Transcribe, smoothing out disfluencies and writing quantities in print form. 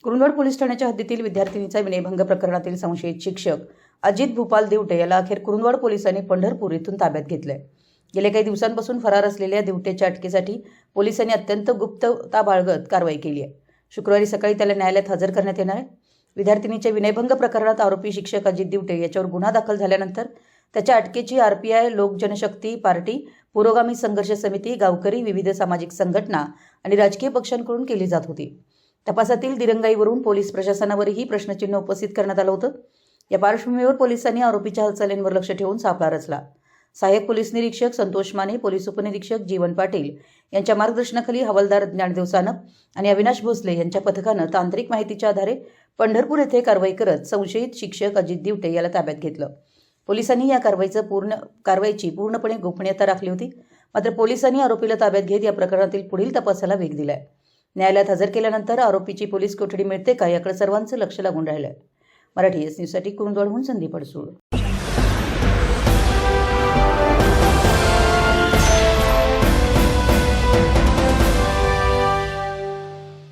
Kurundwad police ठाण्याच्या हद्दीतील विद्यार्थिनीचा विनयभंग प्रकरणातील संशयित शिक्षक अजित भूपाल दिवटे याला अखेर कुरुंदवाड पोलिसांनी पंढरपूर येथून ताब्यात घेतलंय। गेल्या काही दिवसांपासून फरार असलेल्या दिवटेच्या अटकेसाठी पोलिसांनी अत्यंत गुप्तता बाळगत कारवाई केली आहे। शुक्रवारी सकाळी त्याला न्यायालयात हजर करण्यात येणार आहे। विद्यार्थिनीच्या विनयभंग प्रकरणात आरोपी शिक्षक अजित दिवटे याच्यावर गुन्हा दाखल झाल्यानंतर त्याच्या अटकेची आरपीआय, लोक जनशक्ती पार्टी, पुरोगामी संघर्ष समिती, गावकरी, विविध सामाजिक संघटना आणि राजकीय पक्षांकडून केली जात होती। तपासातील दिरंगाईवरून पोलीस प्रशासनावरही प्रश्नचिन्ह उपस्थित करण्यात आलं होतं। या पार्श्वभूमीवर पोलिसांनी आरोपीच्या हालचालींवर लक्ष ठेवून सापळा रचला। सहाय्यक पोलीस निरीक्षक संतोष माने, पोलीस उपनिरीक्षक जीवन पाटील यांच्या मार्गदर्शनाखाली हवालदार ज्ञानदेव सानप आणि अविनाश भोसले यांच्या पथकानं तांत्रिक माहितीच्या आधारे पंढरपूर येथे कारवाई करत संशयित शिक्षक अजित दिवटे याला ताब्यात घेतलं। पोलिसांनी या कारवाईची पूर्णपणे गोपनीयता राखली होती। मात्र पोलिसांनी आरोपीला ताब्यात घेत या प्रकरणातील पुढील तपासाला वेग दिलाय। न्यायालयात हजर केल्यानंतर आरोपीची पोलीस कोठडी मिळते का याकडे सर्वांचं लक्ष लागून राहिलंय। मराठी एस न्यूजसाठी कुरुंदवाडहून संदीप अडसूळ।